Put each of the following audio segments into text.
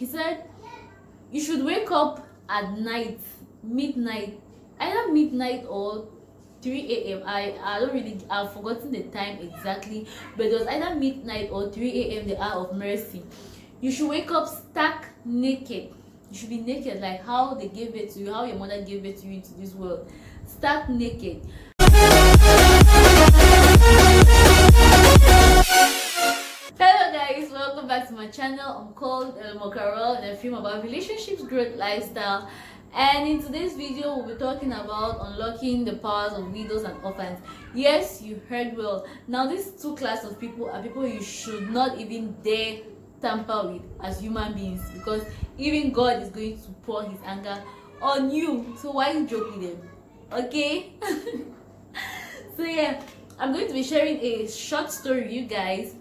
He said you should wake up at night, midnight, either midnight or 3 a.m. I don't really, I've forgotten the time exactly, but it was either midnight or 3 a.m. the hour of mercy. You should wake up stark naked. You should be naked like how they gave it to you, how your mother gave it to you into this world. Stark naked. Hello guys, welcome back to my channel. I'm called Elomo and I film about relationships, growth, lifestyle. And in today's video, we'll be talking about unlocking the powers of widows and orphans. Yes, you heard well. Now, these two classes of people are people you should not even dare tamper with as human beings, because even God is going to pour his anger on you. So why you joke with them? Okay? So yeah, I'm going to be sharing a short story with you guys.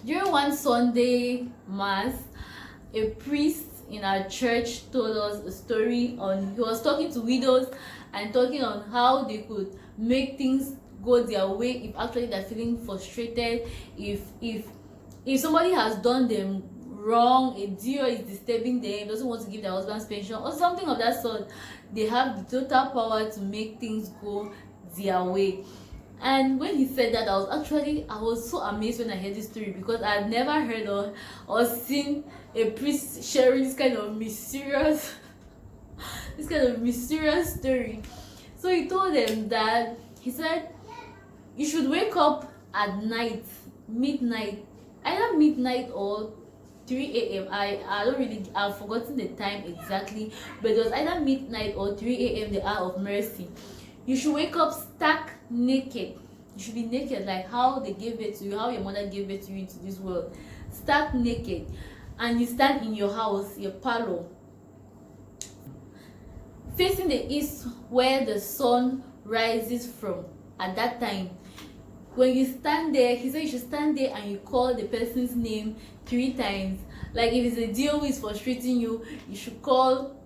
During one Sunday mass, a priest in our church told us a story on, he was talking to widows and talking on how they could make things go their way if actually they're feeling frustrated, if somebody has done them wrong, a thier is disturbing them, doesn't want to give their husband's pension or something of that sort. They have the total power to make things go their way. And when he said that, I was so amazed when I heard this story, because I had never heard or seen a priest sharing this kind of mysterious story. So he told them that, he said you should wake up at night, midnight, either midnight or 3 a.m. I don't really, I've forgotten the time exactly, but it was either midnight or 3 a.m. the hour of mercy. You should wake up stark naked. You should be naked like how they gave it to you, how your mother gave it to you into this world. Stark naked. And you stand in your house, your parlor, facing the east where the sun rises from. At that time, when you stand there, he said you should stand there and you call the person's name 3 times. Like if it's a deal who is frustrating you, you should call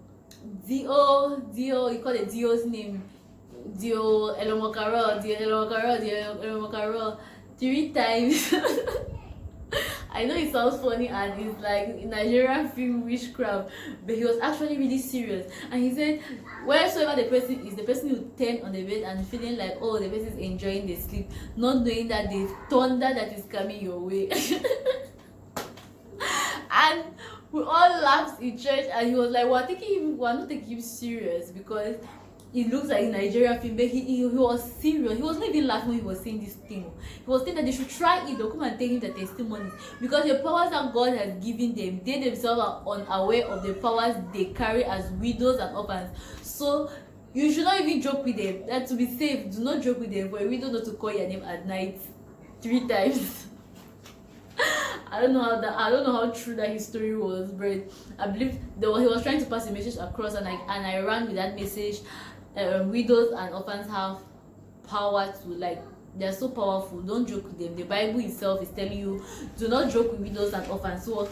Dio, you call the Dio's name. Dio Elomo, Dio 3 times. I know it sounds funny and it's like Nigerian film witchcraft, but he was actually really serious. And he said wheresoever the person is, the person will turn on the bed and feeling like, oh, the person is enjoying the sleep, not knowing that there's thunder that is coming your way. And we all laughed in church, and he was like, we're not taking him serious, because it looks like a Nigerian film, but he was serious. He was not even laughing when he was saying this thing. He was saying that they should try it. They'll come and tell him the testimonies, because the powers that God has given them, they themselves are unaware of the powers they carry as widows and orphans. So you should not even joke with them. That to be safe, do not joke with them. For a widow not to call your name at night 3 times. I don't know how true that his story was, but I believe he was trying to pass a message across, and I ran with that message. Widows and orphans have power to, like, they're so powerful. Don't joke with them. The Bible itself is telling you, do not joke with widows and orphans. So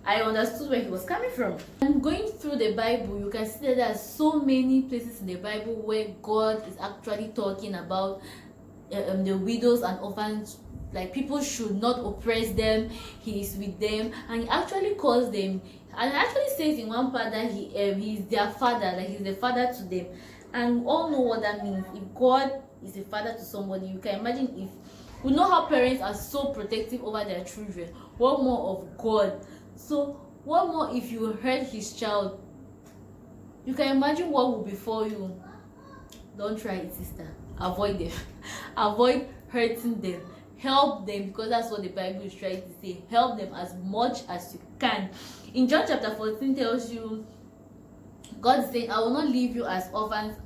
I understood where he was coming from. And going through the Bible, you can see that there are so many places in the Bible where God is actually talking about the widows and orphans. Like, people should not oppress them. He is with them, and he actually calls them, and he actually says in one part that he is their father, like he's the father to them. And we all know what that means. If God is a father to somebody, you can imagine, if we know how parents are so protective over their children, what more of God? So what more if you hurt his child? You can imagine what will befall you. Don't try it, sister. Avoid them. Avoid hurting them. Help them, because that's what the Bible is trying to say. Help them as much as you can. In John chapter 14 tells you, God is saying, I will not leave you as orphans.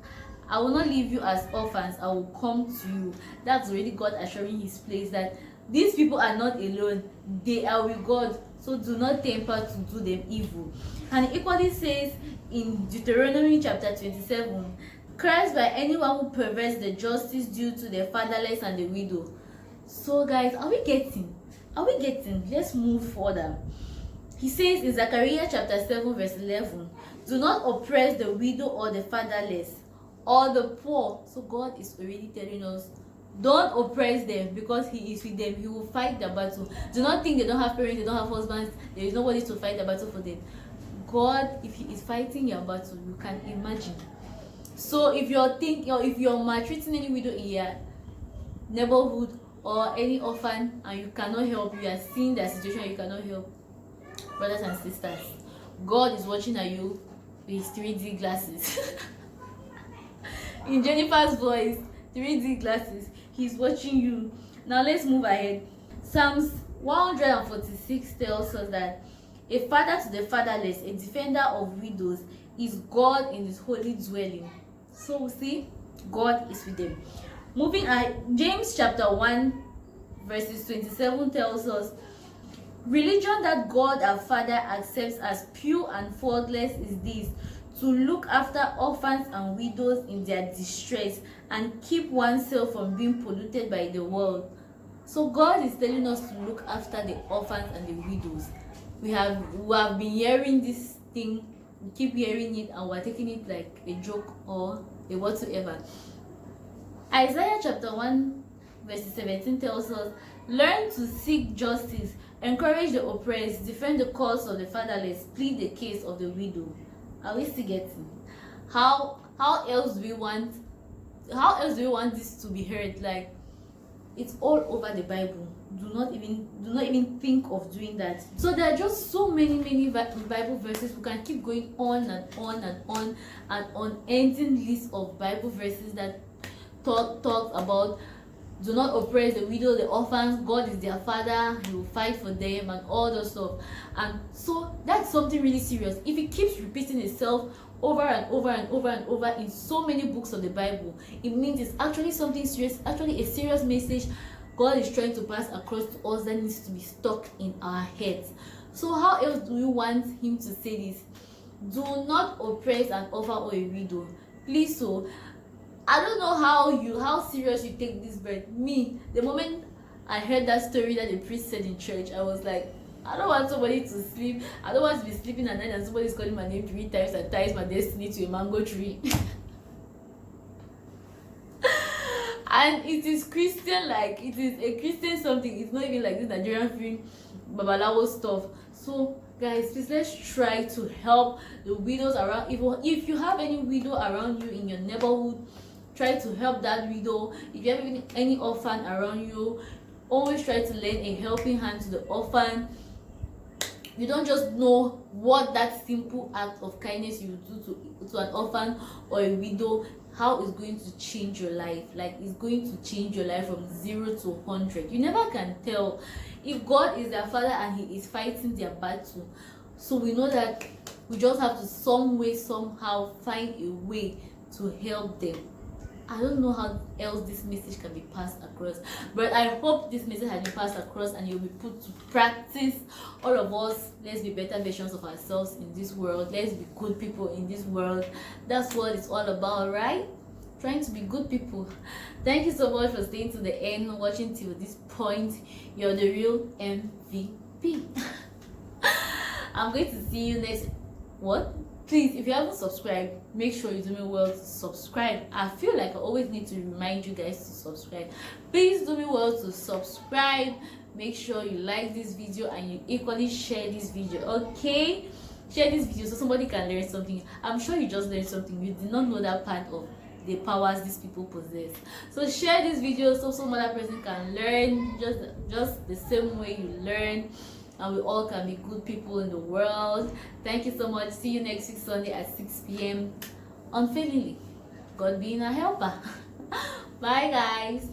I will not leave you as orphans. I will come to you. That's already God assuring his place that these people are not alone. They are with God. So do not temper to do them evil. And it equally says in Deuteronomy chapter 27, cursed by anyone who perverts the justice due to the fatherless and the widow. So guys, are we getting? Let's move further. He says in Zechariah chapter 7 verse 11, do not oppress the widow or the fatherless or the poor. So God is already telling us, Don't oppress them, because he is with them. He will fight the battle. Do not think they don't have parents, they don't have husbands, there is nobody to fight the battle for them. God, if he is fighting your battle, you can imagine. So if you're thinking, or if you're maltreating any widow in your neighborhood or any orphan and you cannot help, you are seeing that situation, you cannot help, brothers and sisters, God is watching at you with his 3D glasses. In Jennifer's voice, 3D glasses, he's watching you. Now let's move ahead. Psalms 146 tells us that a father to the fatherless, a defender of widows, is God in his holy dwelling. So we see God is with them. Moving ahead, James chapter 1 verses 27 tells us, religion that God our Father accepts as pure and faultless is this: to look after orphans and widows in their distress and keep oneself from being polluted by the world. So God is telling us to look after the orphans and the widows. We have been hearing this thing, we keep hearing it, and we're taking it like a joke or a whatsoever. Isaiah chapter 1 verse 17 tells us, learn to seek justice, encourage the oppressed, defend the cause of the fatherless, plead the case of the widow. Are we still getting? How else do we want this to be heard? Like, it's all over the Bible. Do not even think of doing that. So there are just so many Bible verses. We can keep going on and on and on and unending list of Bible verses that talk about do not oppress the widow, the orphans, God is their father, he will fight for them and all those stuff. And so that's something really serious. If it keeps repeating itself over and over and over and over in so many books of the Bible, it means it's actually something serious, actually a serious message God is trying to pass across to us that needs to be stuck in our heads. So how else do we want him to say this? Do not oppress an orphan or a widow. Please. So I don't know how serious you take this, but me, the moment I heard that story that the priest said in church, I was like, I don't want somebody to sleep. I don't want to be sleeping at night and somebody's calling my name 3 times and ties my destiny to a mango tree. And it is Christian, like it is a Christian something. It's not even like this Nigerian film babalawo stuff. So guys, please, let's try to help the widows around. If you have any widow around you in your neighborhood, try to help that widow. If you have any orphan around you, always try to lend a helping hand to the orphan. You don't just know what that simple act of kindness you do to an orphan or a widow, how it's going to change your life. Like, it's going to change your life from 0 to 100. You never can tell. If God is their father and he is fighting their battle, so we know that we just have to some way, somehow find a way to help them. I don't know how else this message can be passed across, but I hope this message has been passed across and you'll be put to practice. All of us, let's be better versions of ourselves in this world. Let's be good people in this world. That's what it's all about, right? Trying to be good people. Thank you so much for staying to the end, watching till this point. You're the real MVP. I'm going to see you next. What? Please, if you haven't subscribed, make sure you do me well to subscribe. I feel like I always need to remind you guys to subscribe. Please do me well to subscribe. Make sure you like this video and you equally share this video, okay? Share this video so somebody can learn something. I'm sure you just learned something. You did not know that part of the powers these people possess. So share this video so some other person can learn just the same way you learn, and we all can be good people in the world. Thank you so much. See you next week Sunday at 6 p.m. unfailingly. God being a helper. Bye guys.